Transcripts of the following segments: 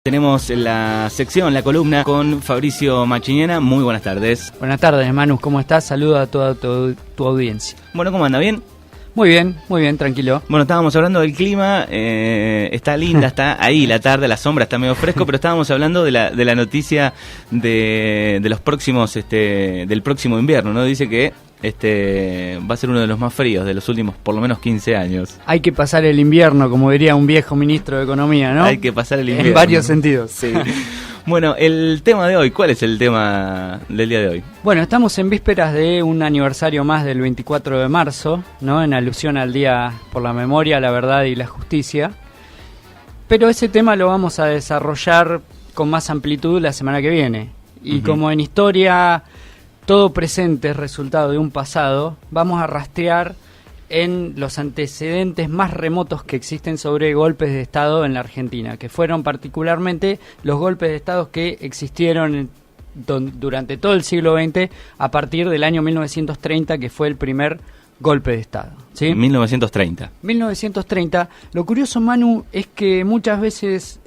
Tenemos la sección, la columna con Fabricio Machinena. Muy buenas tardes. Buenas tardes, Manu, ¿cómo estás? Saludo a toda tu audiencia. Bueno, ¿cómo anda? ¿Bien? Muy bien, tranquilo. Bueno, estábamos hablando del clima, está linda, está ahí la tarde, la sombra está medio fresco, pero estábamos hablando de la noticia de los próximos, del próximo invierno, ¿no? Dice que va a ser uno de los más fríos de los últimos, por lo menos 15 años. Hay que pasar el invierno, como diría un viejo ministro de Economía, ¿no? Hay que pasar el invierno. En varios sentidos. Sí. Bueno, el tema de hoy, ¿cuál es el tema del día de hoy? Bueno, estamos en vísperas de un aniversario más del 24 de marzo, ¿no? En alusión al Día por la Memoria, la Verdad y la Justicia. Pero ese tema lo vamos a desarrollar con más amplitud la semana que viene. Y como en historia todo presente es resultado de un pasado, vamos a rastrear en los antecedentes más remotos que existen sobre golpes de Estado en la Argentina, que fueron particularmente los golpes de Estado que existieron durante todo el siglo XX a partir del año 1930, que fue el primer golpe de Estado, ¿sí? 1930. Lo curioso, Manu, es que muchas veces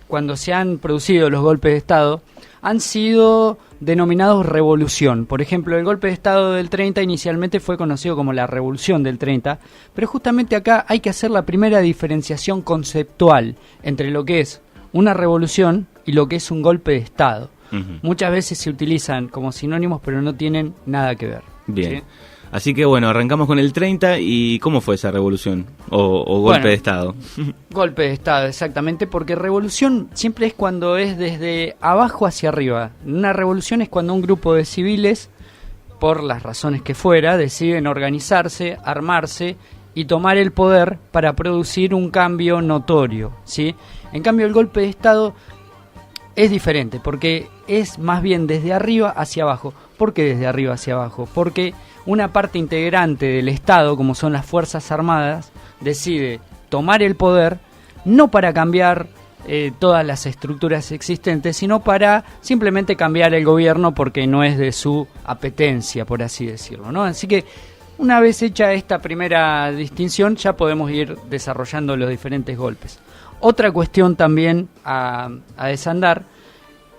cuando se han producido los golpes de Estado han sido denominados revolución. Por ejemplo, el golpe de Estado del 30 inicialmente fue conocido como la Revolución del 30, pero justamente acá hay que hacer la primera diferenciación conceptual entre lo que es una revolución y lo que es un golpe de Estado. Muchas veces se utilizan como sinónimos, pero no tienen nada que ver. Bien. ¿Sí? Así que bueno, arrancamos con el 30 y ¿cómo fue esa revolución? O golpe de Estado. Golpe de Estado, exactamente, porque revolución siempre es cuando es desde abajo hacia arriba. Una revolución es cuando un grupo de civiles, por las razones que fuera, deciden organizarse, armarse y tomar el poder para producir un cambio notorio, ¿sí? En cambio, el golpe de Estado es diferente, porque es más bien desde arriba hacia abajo. ¿Por qué desde arriba hacia abajo? Porque una parte integrante del Estado, como son las Fuerzas Armadas, decide tomar el poder, no para cambiar todas las estructuras existentes, sino para simplemente cambiar el gobierno porque no es de su apetencia, por así decirlo, ¿no? Así que una vez hecha esta primera distinción, ya podemos ir desarrollando los diferentes golpes. Otra cuestión también a desandar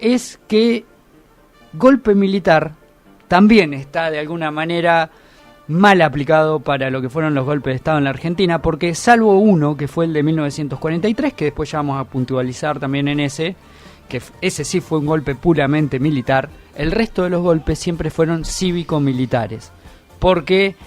es que golpe militar también está de alguna manera mal aplicado para lo que fueron los golpes de Estado en la Argentina, porque salvo uno, que fue el de 1943, que después ya vamos a puntualizar también en ese sí fue un golpe puramente militar, el resto de los golpes siempre fueron cívico-militares, porque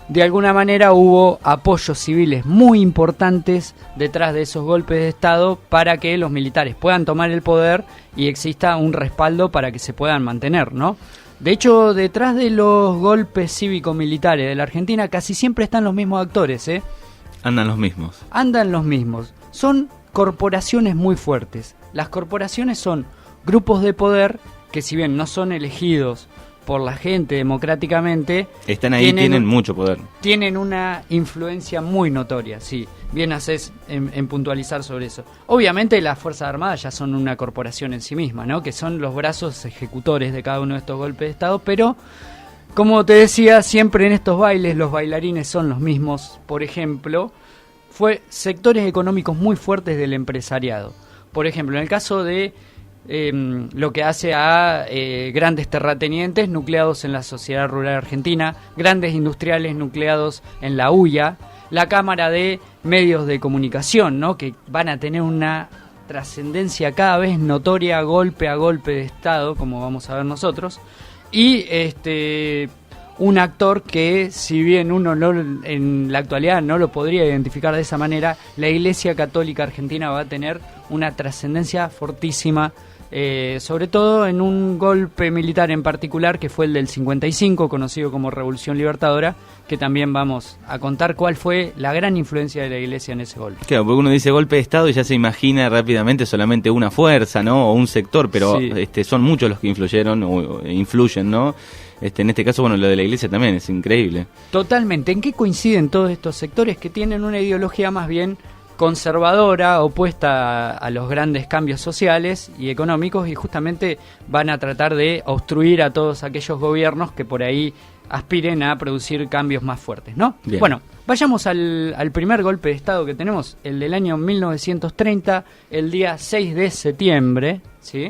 de alguna manera hubo apoyos civiles muy importantes detrás de esos golpes de Estado para que los militares puedan tomar el poder y exista un respaldo para que se puedan mantener, ¿no? De hecho, detrás de los golpes cívico-militares de la Argentina casi siempre están los mismos actores, ¿eh? Andan los mismos. Son corporaciones muy fuertes. Las corporaciones son grupos de poder que, si bien no son elegidos por la gente democráticamente, están ahí, tienen mucho poder. Tienen una influencia muy notoria, sí. Bien haces en puntualizar sobre eso. Obviamente las Fuerzas Armadas ya son una corporación en sí misma, ¿no? Que son los brazos ejecutores de cada uno de estos golpes de Estado, pero como te decía, siempre en estos bailes los bailarines son los mismos. Por ejemplo, fue sectores económicos muy fuertes del empresariado. Por ejemplo, en el caso de lo que hace a grandes terratenientes nucleados en la sociedad rural argentina, grandes industriales nucleados en la UIA, la Cámara de Medios de Comunicación, ¿no? Que van a tener una trascendencia cada vez notoria golpe a golpe de Estado, como vamos a ver nosotros, y un actor que, si bien uno en la actualidad no lo podría identificar de esa manera, la Iglesia Católica Argentina va a tener una trascendencia fortísima, sobre todo en un golpe militar en particular, que fue el del 55, conocido como Revolución Libertadora, que también vamos a contar cuál fue la gran influencia de la Iglesia en ese golpe. Claro, porque uno dice golpe de Estado y ya se imagina rápidamente solamente una fuerza, ¿no? O un sector, pero sí, son muchos los que influyeron o influyen, ¿no? En este caso, bueno, lo de la Iglesia también es increíble. Totalmente. ¿En qué coinciden todos estos sectores que tienen una ideología más bien conservadora, opuesta a los grandes cambios sociales y económicos, y justamente van a tratar de obstruir a todos aquellos gobiernos que por ahí aspiren a producir cambios más fuertes, ¿no? Bien. Bueno, Vayamos al primer golpe de Estado que tenemos, el del año 1930, el día 6 de septiembre, ¿sí?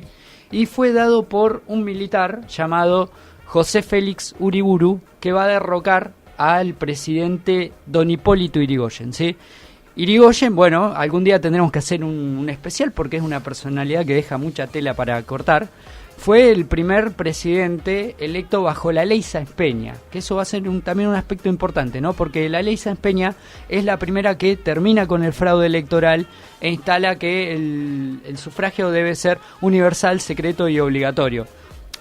Y fue dado por un militar llamado José Félix Uriburu, que va a derrocar al presidente don Hipólito Yrigoyen, ¿sí? Yrigoyen, bueno, algún día tendremos que hacer un especial porque es una personalidad que deja mucha tela para cortar. Fue el primer presidente electo bajo la ley Sáenz Peña, que eso va a ser también un aspecto importante, ¿no? Porque la ley Sáenz Peña es la primera que termina con el fraude electoral e instala que el sufragio debe ser universal, secreto y obligatorio.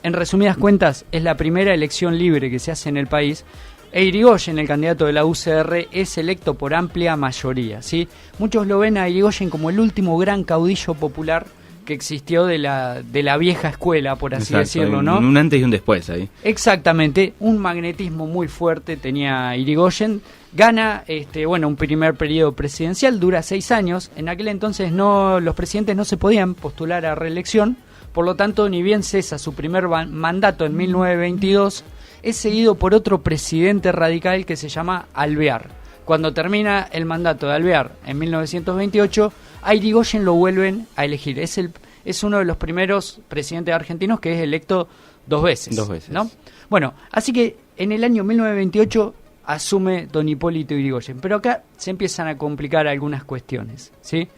En resumidas cuentas, es la primera elección libre que se hace en el país. E Yrigoyen, el candidato de la UCR, es electo por amplia mayoría, ¿sí? Muchos lo ven a Yrigoyen como el último gran caudillo popular que existió de la vieja escuela, por así decirlo, ¿no? Un antes y un después ahí. Exactamente, un magnetismo muy fuerte tenía Yrigoyen. Gana un primer periodo presidencial, dura 6 años. En aquel entonces los presidentes no se podían postular a reelección, por lo tanto, ni bien cesa su primer mandato en 1922, es seguido por otro presidente radical que se llama Alvear. Cuando termina el mandato de Alvear en 1928, a Yrigoyen lo vuelven a elegir. Es uno de los primeros presidentes argentinos que es electo 2 veces. 2 veces. ¿No? Bueno, así que en el año 1928 asume don Hipólito Yrigoyen. Pero acá se empiezan a complicar algunas cuestiones, ¿sí?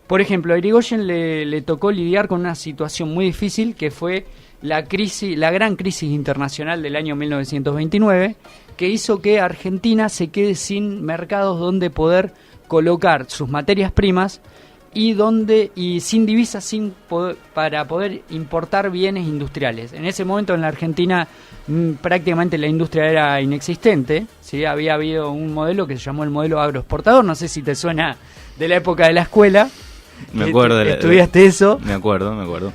Por ejemplo, a Yrigoyen le tocó lidiar con una situación muy difícil que fue la gran crisis internacional del año 1929, que hizo que Argentina se quede sin mercados donde poder colocar sus materias primas y sin divisas para poder importar bienes industriales. En ese momento en la Argentina prácticamente la industria era inexistente, ¿sí? Había habido un modelo que se llamó el modelo agroexportador, no sé si te suena de la época de la escuela. Me acuerdo. ¿Estudiaste eso? Me acuerdo.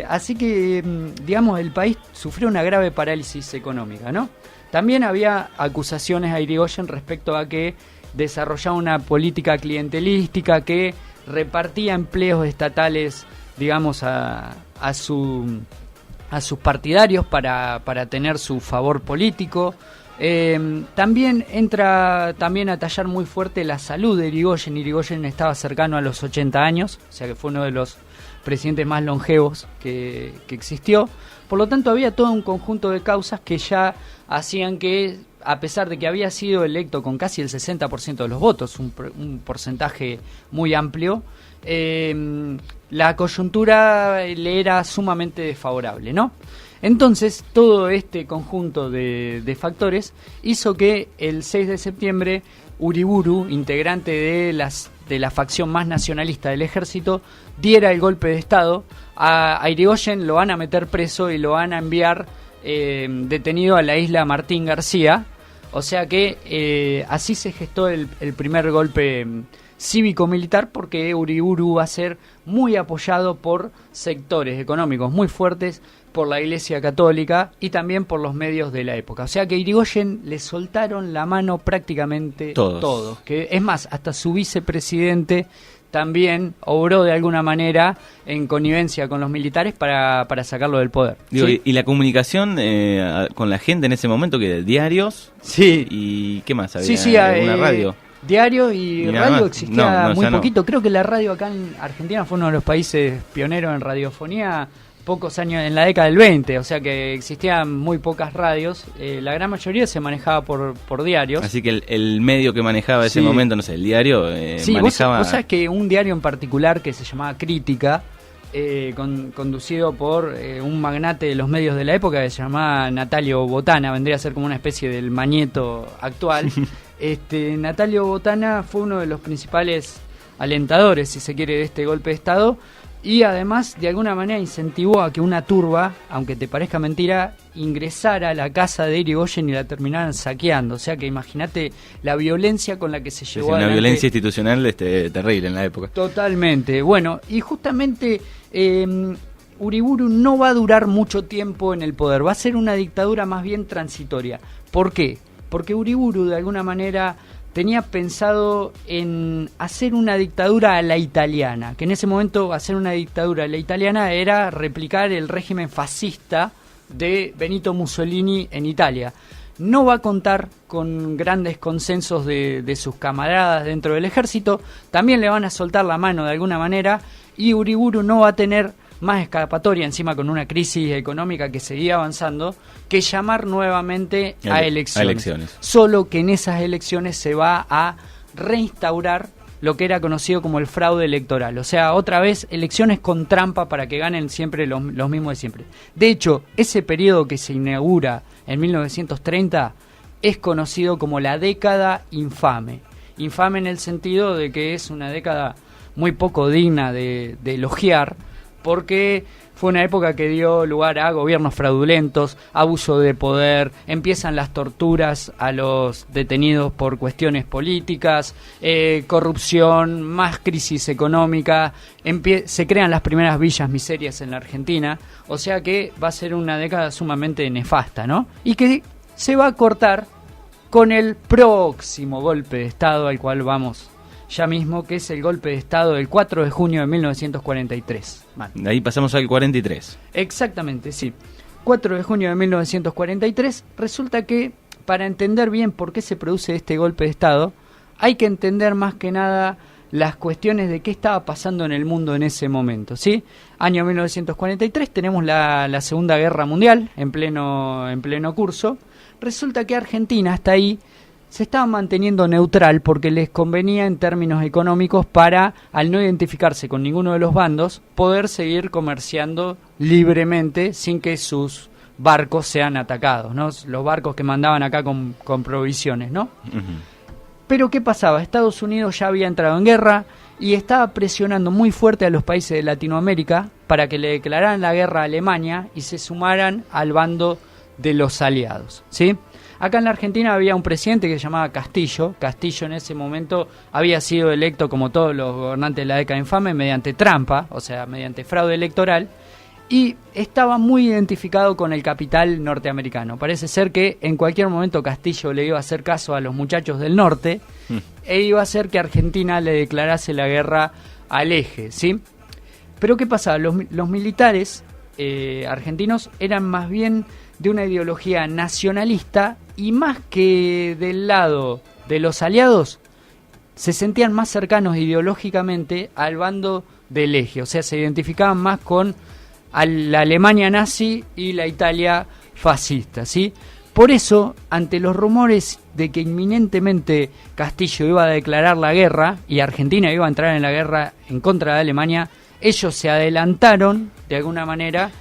Así que, digamos, el país sufrió una grave parálisis económica, ¿no? También había acusaciones a Yrigoyen respecto a que desarrollaba una política clientelística que repartía empleos estatales, digamos, a sus partidarios para tener su favor político. También entra a tallar muy fuerte la salud de Yrigoyen. Yrigoyen estaba cercano a los 80 años, o sea que fue uno de los presidentes más longevos que existió. Por lo tanto, había todo un conjunto de causas que ya hacían que, a pesar de que había sido electo con casi el 60% de los votos, un porcentaje muy amplio, la coyuntura le era sumamente desfavorable, ¿no? Entonces, todo este conjunto de factores hizo que el 6 de septiembre Uriburu, integrante de la facción más nacionalista del ejército, diera el golpe de Estado. A Yrigoyen lo van a meter preso y lo van a enviar detenido a la isla Martín García. O sea que así se gestó el primer golpe cívico-militar, porque Uriburu va a ser muy apoyado por sectores económicos muy fuertes, por la Iglesia Católica y también por los medios de la época. O sea que a Yrigoyen le soltaron la mano prácticamente todos. Que es más, hasta su vicepresidente también obró de alguna manera en connivencia con los militares para sacarlo del poder. ¿Sí? ¿Y la comunicación con la gente en ese momento, que diarios? Sí. ¿Y qué más había? Sí, ¿Una radio? Diario y radio existía muy poquito. Creo que la radio acá en Argentina fue uno de los países pioneros en radiofonía, pocos años, en la década del 20, o sea que existían muy pocas radios. La gran mayoría se manejaba por diarios. Así que el medio que manejaba ese momento, no sé, el diario, manejaba... Vos sabés que un diario en particular que se llamaba Crítica, conducido por un magnate de los medios de la época que se llamaba Natalio Botana, vendría a ser como una especie del Mañeto actual. Natalio Botana fue uno de los principales alentadores, si se quiere, de este golpe de Estado, y además de alguna manera incentivó a que una turba, aunque te parezca mentira, ingresara a la casa de Yrigoyen y la terminaran saqueando. O sea que imagínate la violencia con la que se llevó adelante. Una violencia institucional terrible en la época. Totalmente. Bueno, y justamente Uriburu no va a durar mucho tiempo en el poder, va a ser una dictadura más bien transitoria. ¿Por qué? Porque Uriburu de alguna manera tenía pensado en hacer una dictadura a la italiana, que en ese momento hacer una dictadura a la italiana era replicar el régimen fascista de Benito Mussolini en Italia. no va a contar con grandes consensos de sus camaradas dentro del ejército, también le van a soltar la mano de alguna manera, y Uriburu no va a tener más escapatoria, encima con una crisis económica que seguía avanzando, que llamar nuevamente a elecciones. Solo que en esas elecciones se va a reinstaurar lo que era conocido como el fraude electoral. O sea, otra vez elecciones con trampa para que ganen siempre los mismos de siempre. De hecho, ese periodo que se inaugura en 1930 es conocido como la década infame. Infame en el sentido de que es una década muy poco digna de elogiar, porque fue una época que dio lugar a gobiernos fraudulentos, abuso de poder, empiezan las torturas a los detenidos por cuestiones políticas, corrupción, más crisis económica, se crean las primeras villas miserias en la Argentina, o sea que va a ser una década sumamente nefasta, ¿no? Y que se va a cortar con el próximo golpe de Estado al cual vamos ya mismo, que es el golpe de Estado del 4 de junio de 1943. De ahí pasamos al 43. Exactamente, sí. 4 de junio de 1943. Resulta que para entender bien por qué se produce este golpe de Estado, hay que entender más que nada las cuestiones de qué estaba pasando en el mundo en ese momento, ¿sí? Año 1943, tenemos la Segunda Guerra Mundial en pleno curso. Resulta que Argentina hasta ahí se estaba manteniendo neutral porque les convenía en términos económicos para, al no identificarse con ninguno de los bandos, poder seguir comerciando libremente sin que sus barcos sean atacados, ¿no? Los barcos que mandaban acá con provisiones, ¿no? Uh-huh. Pero ¿qué pasaba? Estados Unidos ya había entrado en guerra y estaba presionando muy fuerte a los países de Latinoamérica para que le declararan la guerra a Alemania y se sumaran al bando de los aliados, ¿sí? Acá en la Argentina había un presidente que se llamaba Castillo. Castillo en ese momento había sido electo, como todos los gobernantes de la década infame, mediante trampa, o sea, mediante fraude electoral, y estaba muy identificado con el capital norteamericano. Parece ser que en cualquier momento Castillo le iba a hacer caso a los muchachos del norte e iba a hacer que Argentina le declarase la guerra al eje, ¿sí? Pero ¿qué pasaba? Los militares argentinos eran más bien de una ideología nacionalista y más que del lado de los aliados se sentían más cercanos ideológicamente al bando del eje, o sea, se identificaban más con la Alemania nazi y la Italia fascista, ¿sí? Por eso, ante los rumores de que inminentemente Castillo iba a declarar la guerra y Argentina iba a entrar en la guerra en contra de Alemania, ellos se adelantaron de alguna manera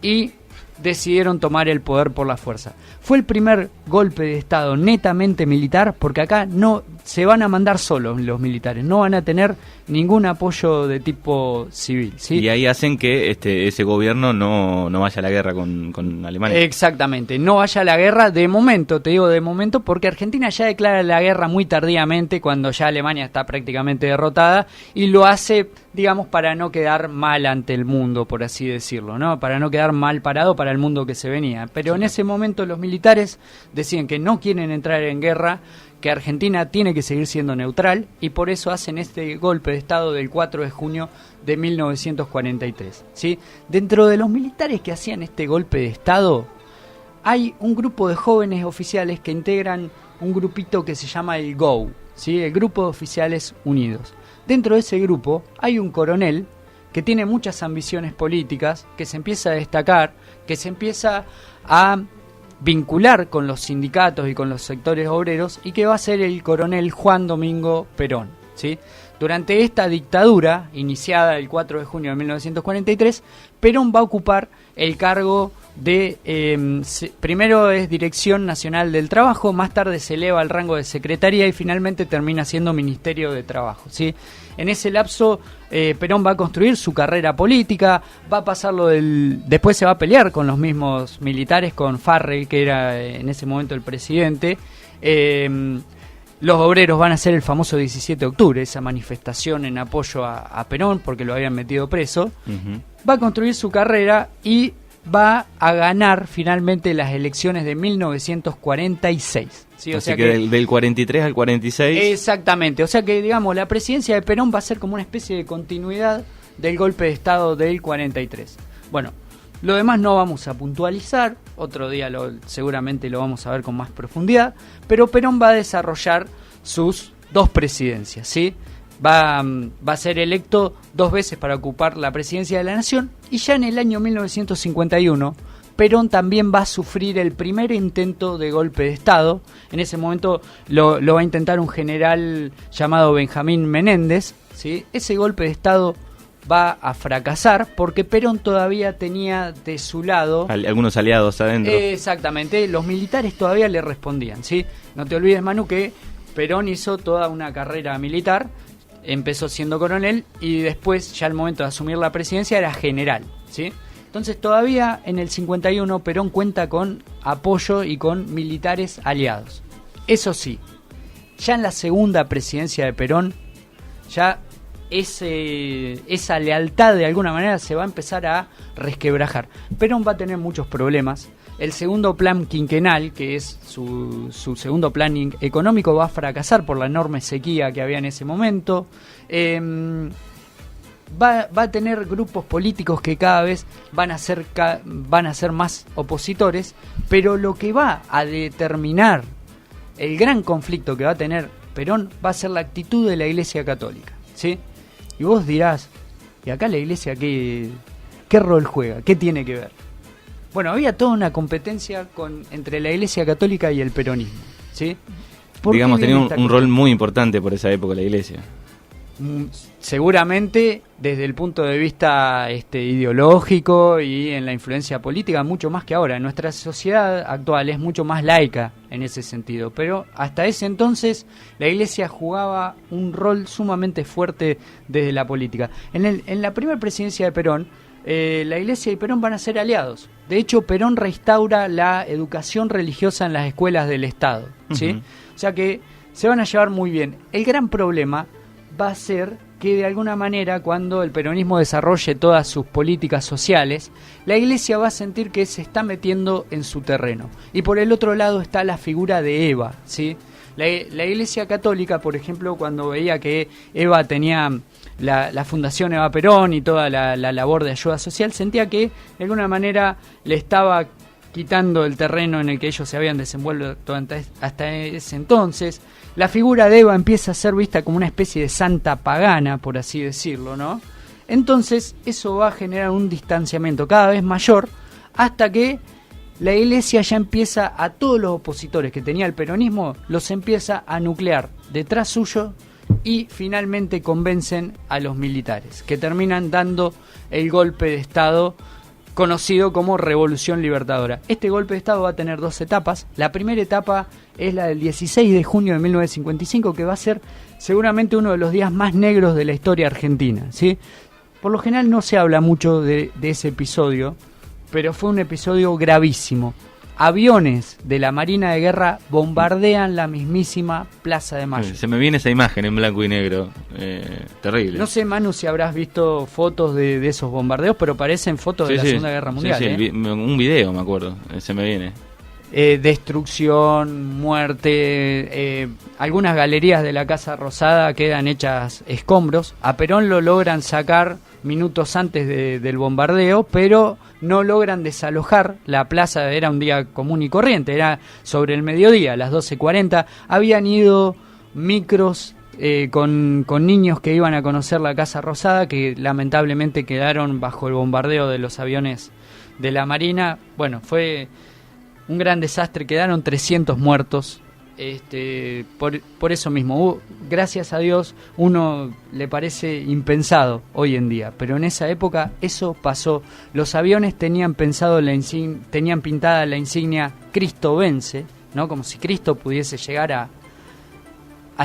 y decidieron tomar el poder por la fuerza. Fue el primer golpe de Estado netamente militar, porque acá no se van a mandar solos los militares, no van a tener ningún apoyo de tipo civil, ¿sí? Y ahí hacen que ese gobierno no vaya a la guerra con Alemania. Exactamente, no vaya a la guerra de momento, te digo de momento, porque Argentina ya declara la guerra muy tardíamente, cuando ya Alemania está prácticamente derrotada, y lo hace, digamos, para no quedar mal ante el mundo, por así decirlo, ¿no? Para no quedar mal parado para el mundo que se venía. Pero sí, en ese momento los militares deciden que no quieren entrar en guerra, que Argentina tiene que seguir siendo neutral, y por eso hacen este golpe de Estado del 4 de junio de 1943, ¿sí? Dentro de los militares que hacían este golpe de Estado, hay un grupo de jóvenes oficiales que integran un grupito que se llama el GO, ¿sí? El Grupo de Oficiales Unidos. Dentro de ese grupo hay un coronel que tiene muchas ambiciones políticas, que se empieza a destacar, que se empieza a vincular con los sindicatos y con los sectores obreros, y que va a ser el coronel Juan Domingo Perón, ¿sí? Durante esta dictadura, iniciada el 4 de junio de 1943, Perón va a ocupar el cargo de, primero es Dirección Nacional del Trabajo, más tarde se eleva al rango de Secretaría y finalmente termina siendo Ministerio de Trabajo, ¿sí? En ese lapso Perón va a construir su carrera política, va a pasarlo después se va a pelear con los mismos militares, con Farrell, que era en ese momento el presidente. Los obreros van a hacer el famoso 17 de octubre, esa manifestación en apoyo a Perón, porque lo habían metido preso. Uh-huh. Va a construir su carrera y va a ganar finalmente las elecciones de 1946. ¿Sí? O sea que del 43 al 46... Exactamente, o sea que, digamos, la presidencia de Perón va a ser como una especie de continuidad del golpe de Estado del 43. Bueno, lo demás no vamos a puntualizar, otro día seguramente lo vamos a ver con más profundidad, pero Perón va a desarrollar sus 2 presidencias, ¿sí? Va a ser electo 2 veces para ocupar la presidencia de la Nación, y ya en el año 1951 Perón también va a sufrir el primer intento de golpe de Estado. En ese momento lo va a intentar un general llamado Benjamín Menéndez, ¿sí? Ese golpe de Estado va a fracasar porque Perón todavía tenía de su lado algunos aliados adentro. Exactamente, los militares todavía le respondían, ¿sí? No te olvides, Manu, que Perón hizo toda una carrera militar, empezó siendo coronel y después, ya al momento de asumir la presidencia, era general, ¿sí? Entonces todavía en el 51 Perón cuenta con apoyo y con militares aliados. Eso sí, ya en la segunda presidencia de Perón, ya esa lealtad de alguna manera se va a empezar a resquebrajar. Perón va a tener muchos problemas. El segundo plan quinquenal, que es su segundo plan económico, va a fracasar por la enorme sequía que había en ese momento. Va a tener grupos políticos que cada vez van a ser más opositores, pero lo que va a determinar el gran conflicto que va a tener Perón va a ser la actitud de la Iglesia Católica, ¿sí? Y vos dirás, ¿y acá la Iglesia qué rol juega? ¿Qué tiene que ver? Bueno, había toda una competencia entre la Iglesia Católica y el peronismo, ¿sí? Digamos, tenía un rol muy importante por esa época la Iglesia. Seguramente desde el punto de vista ideológico y en la influencia política mucho más que ahora. Nuestra sociedad actual es mucho más laica en ese sentido, pero hasta ese entonces la Iglesia jugaba un rol sumamente fuerte desde la política. En la primera presidencia de Perón, la Iglesia y Perón van a ser aliados. De hecho, Perón restaura la educación religiosa en las escuelas del Estado, ¿sí? Uh-huh. O sea que se van a llevar muy bien. El gran problema va a ser que de alguna manera cuando el peronismo desarrolle todas sus políticas sociales, la Iglesia va a sentir que se está metiendo en su terreno. Y por el otro lado está la figura de Eva, ¿sí? La Iglesia Católica, por ejemplo, cuando veía que Eva tenía la Fundación Eva Perón y toda la labor de ayuda social, sentía que de alguna manera le estaba quitando el terreno en el que ellos se habían desenvuelto hasta ese entonces. La figura de Eva empieza a ser vista como una especie de santa pagana, por así decirlo, ¿no? Entonces eso va a generar un distanciamiento cada vez mayor hasta que la Iglesia ya empieza a todos los opositores que tenía el peronismo, los empieza a nuclear detrás suyo y finalmente convencen a los militares, que terminan dando el golpe de Estado conocido como Revolución Libertadora. Este golpe de Estado va a tener 2 etapas. La primera etapa es la del 16 de junio de 1955, que va a ser seguramente uno de los días más negros de la historia argentina, ¿sí? Por lo general no se habla mucho de ese episodio, pero fue un episodio gravísimo. Aviones de la Marina de Guerra bombardean la mismísima Plaza de Mayo. Se me viene esa imagen en blanco y negro, terrible. No sé, Manu, si habrás visto fotos de esos bombardeos, pero parecen fotos de la Segunda Guerra Mundial. Sí, un video me acuerdo, se me viene. Destrucción, muerte, algunas galerías de la Casa Rosada quedan hechas escombros. A Perón lo logran sacar minutos antes del bombardeo, pero no logran desalojar la plaza. Era un día común y corriente, era sobre el mediodía, a las 12:40. Habían ido micros con niños que iban a conocer la Casa Rosada, que lamentablemente quedaron bajo el bombardeo de los aviones de la Marina. Bueno, fue un gran desastre, quedaron 300 muertos. Por eso mismo, gracias a Dios, uno le parece impensado hoy en día, pero en esa época eso pasó. Los aviones tenían tenían pintada la insignia Cristo vence, ¿no? Como si Cristo pudiese llegar a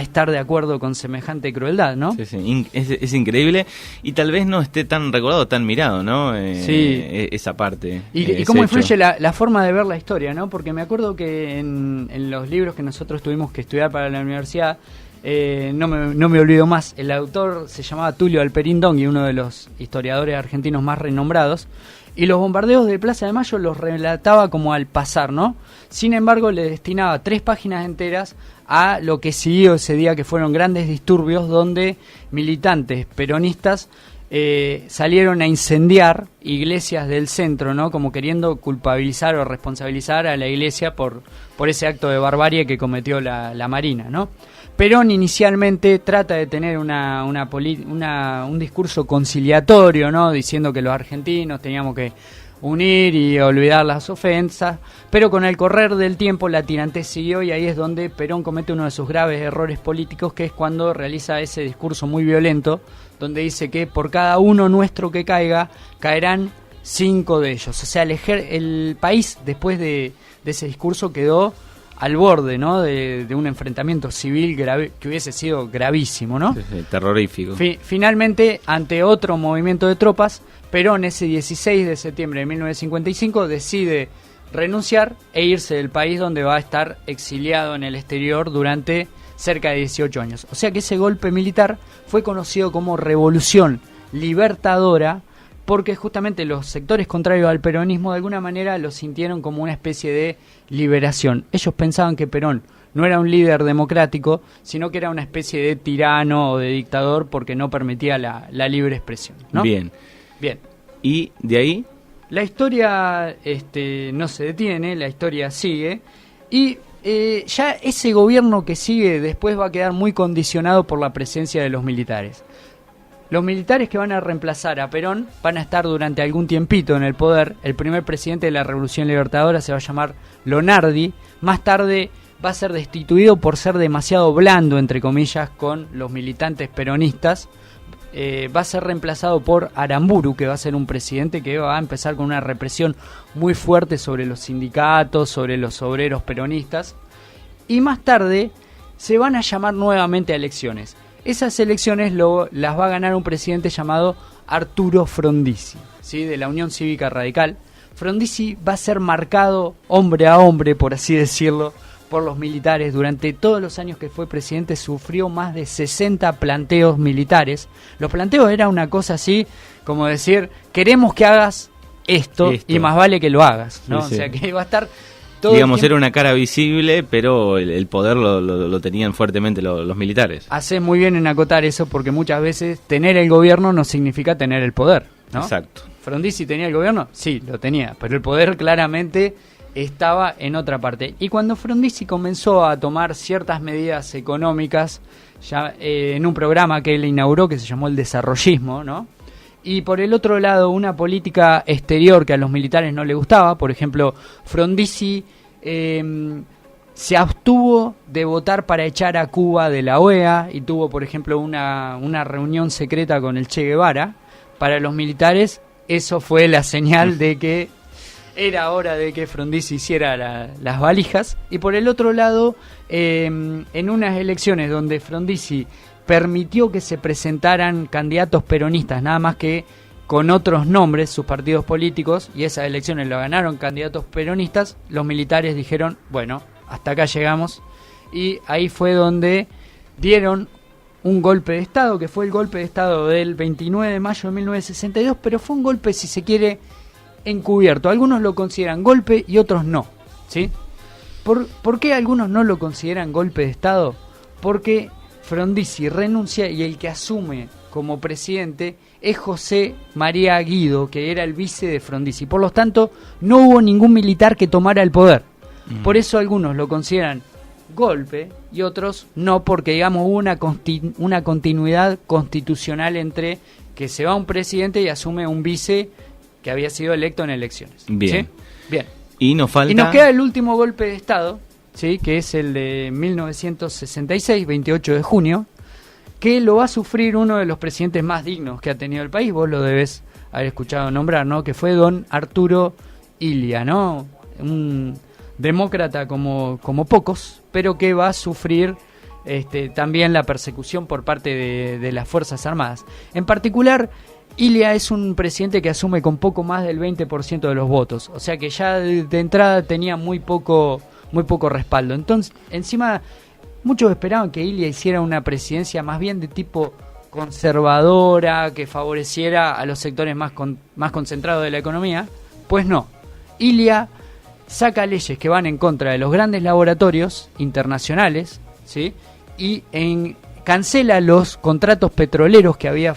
estar de acuerdo con semejante crueldad, ¿no? Sí, es increíble y tal vez no esté tan recordado, tan mirado, ¿no? Sí. Esa parte. Y cómo influye la forma de ver la historia, ¿no? Porque me acuerdo que en los libros que nosotros tuvimos que estudiar para la universidad, no me olvido más, el autor se llamaba Tulio Alperín Dongui, uno de los historiadores argentinos más renombrados, y los bombardeos de Plaza de Mayo los relataba como al pasar, ¿no? Sin embargo, le destinaba 3 páginas enteras a lo que siguió ese día, que fueron grandes disturbios donde militantes peronistas salieron a incendiar iglesias del centro, ¿no? Como queriendo culpabilizar o responsabilizar a la iglesia por ese acto de barbarie que cometió la Marina, ¿no? Perón inicialmente trata de tener un discurso conciliatorio, ¿no? Diciendo que los argentinos teníamos que unir y olvidar las ofensas, pero con el correr del tiempo la tirantez siguió y ahí es donde Perón comete uno de sus graves errores políticos, que es cuando realiza ese discurso muy violento, donde dice que por cada uno nuestro que caiga, caerán 5 de ellos. O sea, el país después de ese discurso quedó al borde, ¿no? de un enfrentamiento civil que hubiese sido gravísimo, ¿no? Terrorífico. Finalmente, ante otro movimiento de tropas, Perón ese 16 de septiembre de 1955 decide renunciar e irse del país, donde va a estar exiliado en el exterior durante cerca de 18 años. O sea que ese golpe militar fue conocido como Revolución Libertadora, porque justamente los sectores contrarios al peronismo de alguna manera lo sintieron como una especie de liberación. Ellos pensaban que Perón no era un líder democrático, sino que era una especie de tirano o de dictador porque no permitía la libre expresión, ¿no? Bien. ¿Y de ahí? La historia no se detiene, la historia sigue, y ya ese gobierno que sigue después va a quedar muy condicionado por la presencia de los militares. Los militares que van a reemplazar a Perón van a estar durante algún tiempito en el poder. El primer presidente de la Revolución Libertadora se va a llamar Lonardi. Más tarde va a ser destituido por ser demasiado blando, entre comillas, con los militantes peronistas. Va a ser reemplazado por Aramburu, que va a ser un presidente que va a empezar con una represión muy fuerte sobre los sindicatos, sobre los obreros peronistas. Y más tarde se van a llamar nuevamente a elecciones. Esas elecciones las va a ganar un presidente llamado Arturo Frondizi, ¿sí? De la Unión Cívica Radical. Frondizi va a ser marcado hombre a hombre, por así decirlo, por los militares. Durante todos los años que fue presidente sufrió más de 60 planteos militares. Los planteos era una cosa así, como decir, queremos que hagas esto. Y más vale que lo hagas, ¿no? Sí, sí. O sea que va a estar... Digamos, era una cara visible, pero el poder lo tenían fuertemente los militares. Hace muy bien en acotar eso, porque muchas veces tener el gobierno no significa tener el poder, ¿no? Exacto. ¿Frondizi tenía el gobierno? Sí, lo tenía, pero el poder claramente estaba en otra parte. Y cuando Frondizi comenzó a tomar ciertas medidas económicas, ya en un programa que él inauguró que se llamó el desarrollismo, ¿no? Y por el otro lado, una política exterior que a los militares no le gustaba. Por ejemplo, Frondizi se abstuvo de votar para echar a Cuba de la OEA y tuvo, por ejemplo, una reunión secreta con el Che Guevara. Para los militares eso fue la señal de que era hora de que Frondizi hiciera las valijas. Y por el otro lado, en unas elecciones donde Frondizi permitió que se presentaran candidatos peronistas, nada más que con otros nombres, sus partidos políticos, y esas elecciones lo ganaron candidatos peronistas, los militares dijeron, bueno, hasta acá llegamos, y ahí fue donde dieron un golpe de Estado, que fue el golpe de Estado del 29 de mayo de 1962, pero fue un golpe, si se quiere, encubierto. Algunos lo consideran golpe y otros no, ¿sí? ¿Por qué algunos no lo consideran golpe de Estado? Porque Frondizi renuncia y el que asume como presidente es José María Guido, que era el vice de Frondizi. Por lo tanto, no hubo ningún militar que tomara el poder. Por eso algunos lo consideran golpe y otros no, porque digamos hubo una continuidad constitucional entre que se va un presidente y asume un vice que había sido electo en elecciones. Bien. ¿Sí? Bien. Y nos queda el último golpe de Estado, ¿sí? Que es el de 1966, 28 de junio, que lo va a sufrir uno de los presidentes más dignos que ha tenido el país. Vos lo debes haber escuchado nombrar, ¿no? Que fue don Arturo Illia, ¿no? Un demócrata como pocos, pero que va a sufrir también la persecución por parte de las Fuerzas Armadas. En particular, Illia es un presidente que asume con poco más del 20% de los votos, o sea que ya de entrada tenía muy poco respaldo. Entonces, encima, muchos esperaban que Illia hiciera una presidencia más bien de tipo conservadora, que favoreciera a los sectores más concentrados de la economía. Pues no, Illia saca leyes que van en contra de los grandes laboratorios internacionales, ¿sí? Y cancela los contratos petroleros que había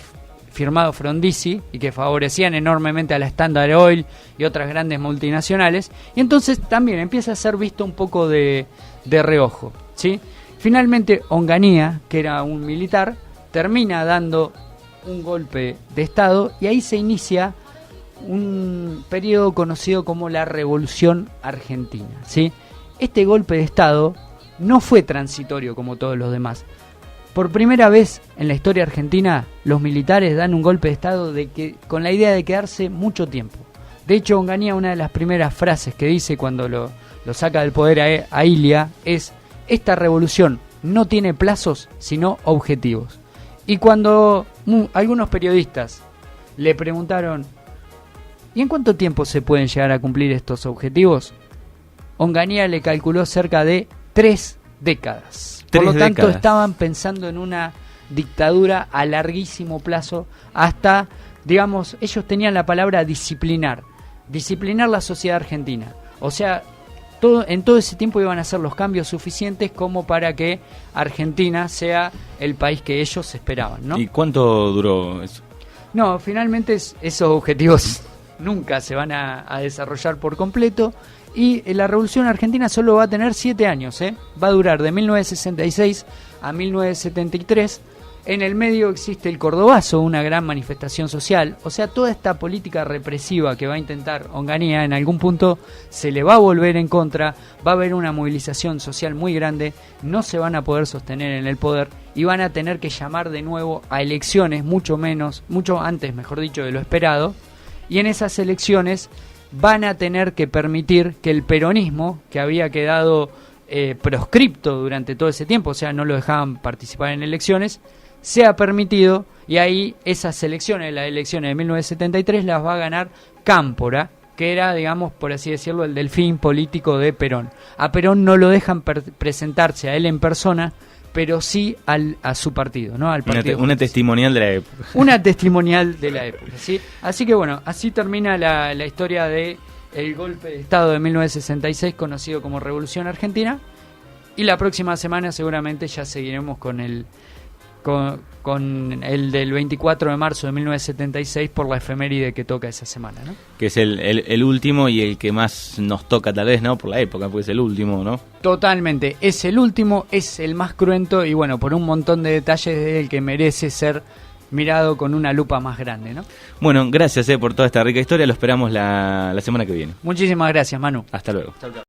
firmado Frondizi y que favorecían enormemente a la Standard Oil y otras grandes multinacionales, y entonces también empieza a ser visto un poco de reojo, ¿sí? Finalmente Onganía, que era un militar, termina dando un golpe de Estado y ahí se inicia un periodo conocido como la Revolución Argentina, ¿sí? Este golpe de Estado no fue transitorio como todos los demás. Por primera vez en la historia argentina, los militares dan un golpe de Estado con la idea de quedarse mucho tiempo. De hecho, Onganía, una de las primeras frases que dice cuando lo saca del poder a Ilia es: esta revolución no tiene plazos, sino objetivos. Y cuando algunos periodistas le preguntaron: ¿y en cuánto tiempo se pueden llegar a cumplir estos objetivos?, Onganía le calculó cerca de 3 décadas. Por lo tanto, estaban pensando en una dictadura a larguísimo plazo hasta, digamos, ellos tenían la palabra disciplinar la sociedad argentina. O sea, en todo ese tiempo iban a hacer los cambios suficientes como para que Argentina sea el país que ellos esperaban, ¿no? ¿Y cuánto duró eso? No, finalmente esos objetivos nunca se van a desarrollar por completo. Y la Revolución Argentina solo va a tener 7 años, ¿eh? Va a durar de 1966 a 1973. En el medio existe el Cordobazo, una gran manifestación social. O sea, toda esta política represiva que va a intentar Onganía en algún punto se le va a volver en contra. Va a haber una movilización social muy grande. No se van a poder sostener en el poder y van a tener que llamar de nuevo a elecciones, mucho antes, mejor dicho, de lo esperado. Y en esas elecciones van a tener que permitir que el peronismo, que había quedado proscripto durante todo ese tiempo, o sea, no lo dejaban participar en elecciones, sea permitido, y ahí esas elecciones, las elecciones de 1973, las va a ganar Cámpora, que era, digamos, por así decirlo, el delfín político de Perón. A Perón no lo dejan presentarse a él en persona, pero sí a su partido, ¿no? Al partido. Una testimonial de la época. Una testimonial de la época, ¿sí? Así que bueno, así termina la historia de el golpe de Estado de 1966, conocido como Revolución Argentina, y la próxima semana seguramente ya seguiremos con el del 24 de marzo de 1976 por la efeméride que toca esa semana, ¿no? Que es el último y el que más nos toca tal vez, ¿no? Por la época, porque es el último, ¿no? Totalmente, es el último, es el más cruento y bueno, por un montón de detalles es el que merece ser mirado con una lupa más grande, ¿no? Bueno, gracias por toda esta rica historia, lo esperamos la semana que viene. Muchísimas gracias, Manu. Hasta luego. Chau, chau.